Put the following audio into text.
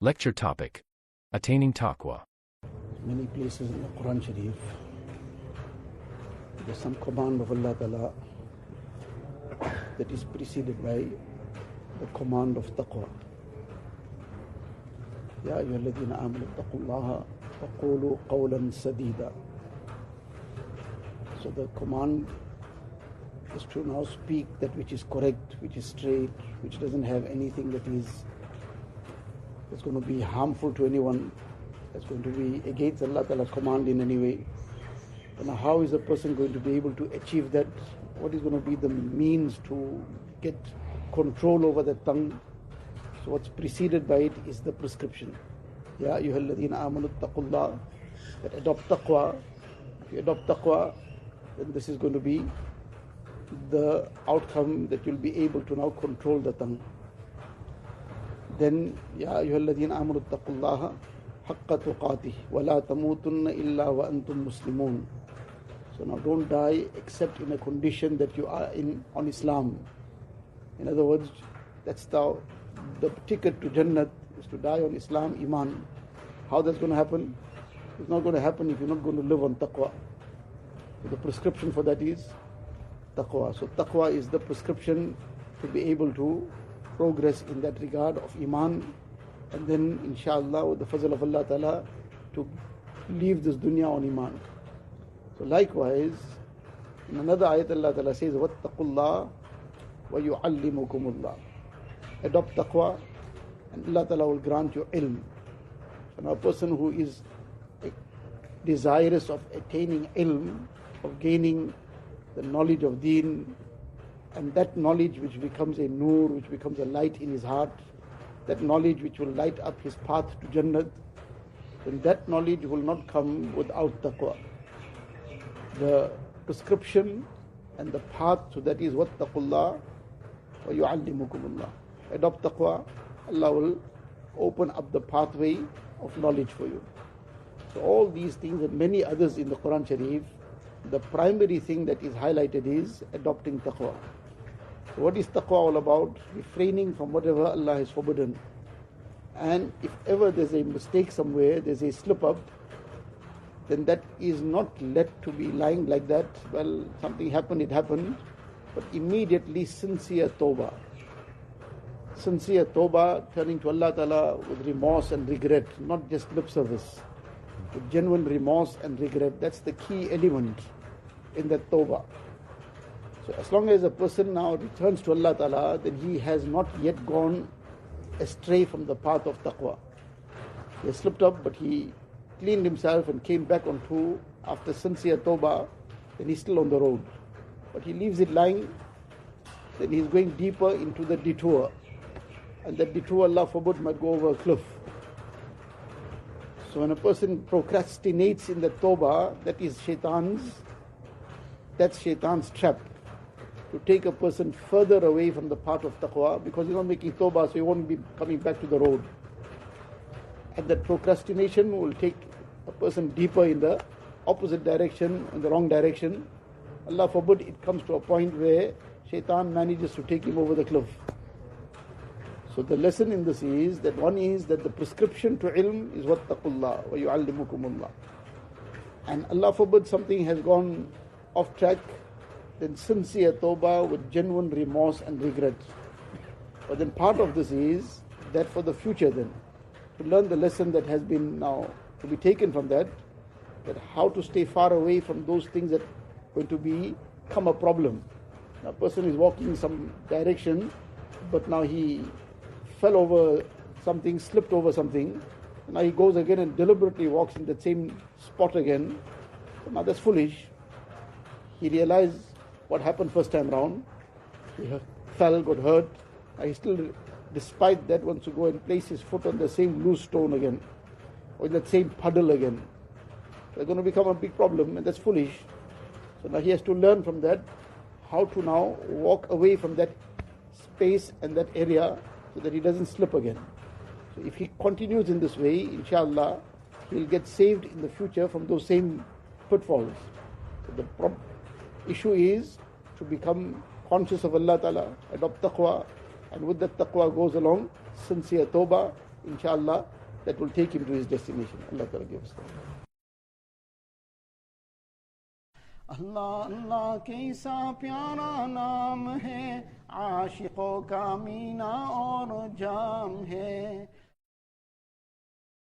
Lecture topic: Attaining Taqwa. Many places in the Quran Sharif, there's some command of Allah Ta'ala that is preceded by the command of Taqwa. Ya ayyuhalladhina amanu taqullaha wa qulu qawlan sadida. So the command is to now speak that which is correct, which is straight, which doesn't have anything that's going to be harmful to anyone, that's going to be against Allah Ta'ala's command in any way. And how is a person going to be able to achieve that? What is going to be the means to get control over the tongue? So what's preceded by it is the prescription. Ya ayyuhalladhina amanu taqullah, that adopt taqwa. If you adopt taqwa, then this is going to be the outcome, that you'll be able to now control the tongue. Then, Ya ayyuhalladhina amanu taqullaha haqqa tuqatih wa la tamutunna illa wa antum muslimun. So now don't die except in a condition that you are on Islam. In other words, that's the ticket to Jannat, is to die on Islam, Iman. How that's going to happen? It's not going to happen if you're not going to live on taqwa. So the prescription for that is taqwa. So taqwa is the prescription to be able to progress in that regard of Iman, and then inshallah with the fazl of Allah Ta'ala to leave this dunya on Iman. So likewise, in another ayat Allah Ta'ala says, وَاتَّقُوا wa yu'allimukumullah. Adopt taqwa and Allah Ta'ala will grant you ilm. So now a person who is desirous of attaining ilm, of gaining the knowledge of deen, and that knowledge which becomes a nur, which becomes a light in his heart, that knowledge which will light up his path to Jannat, then that knowledge will not come without taqwa. The prescription and the path to that is wattaqullah wa yu'allimukumullah. Adopt taqwa, Allah will open up the pathway of knowledge for you. So all these things and many others in the Quran Sharif, the primary thing that is highlighted is adopting taqwa. So what is taqwa all about? Refraining from whatever Allah has forbidden. And if ever there's a mistake somewhere, there's a slip up, then that is not let to be lying like that. Well, something happened, it happened. But immediately sincere tawbah. Sincere tawbah, turning to Allah Ta'ala with remorse and regret, not just lip service. With genuine remorse and regret. That's the key element in that tawbah. So as long as a person now returns to Allah Ta'ala, then he has not yet gone astray from the path of taqwa. He has slipped up, but he cleaned himself and came back onto, after sincere tawbah, then he's still on the road. But he leaves it lying, then he's going deeper into the detour. And that detour, Allah forbid, might go over a cliff. So when a person procrastinates in the tawbah, that's shaitan's trap, to take a person further away from the path of taqwa, because he's not making tawbah, so he won't be coming back to the road. And that procrastination will take a person deeper in the opposite direction, in the wrong direction. Allah forbid it comes to a point where shaitan manages to take him over the cliff. So the lesson in this is that one is that the prescription to ilm is wattaqullah wa yu'allimukumullah. And Allah forbid something has gone off track, then sincere tawbah with genuine remorse and regret. But then part of this is that for the future then, to learn the lesson that has been now to be taken from that how to stay far away from those things that are going to become a problem. Now, a person is walking in some direction, but now he fell over something, slipped over something. Now he goes again and deliberately walks in that same spot again. So now that's foolish. He realized what happened first time round. He fell, got hurt. Now he still, despite that, wants to go and place his foot on the same loose stone again, or in that same puddle again. So it's going to become a big problem, and that's foolish. So now he has to learn from that how to now walk away from that space and that area so that he doesn't slip again. So if he continues in this way, inshallah, he'll get saved in the future from those same pitfalls. So the issue is to become conscious of Allah Ta'ala, adopt taqwa, and with that taqwa goes along sincere tawbah. inshallah, that will take him to his destination. Allah Ta'ala give us that. अल्लाह अल्लाह कैसा प्यारा नाम है आशिकों का मीना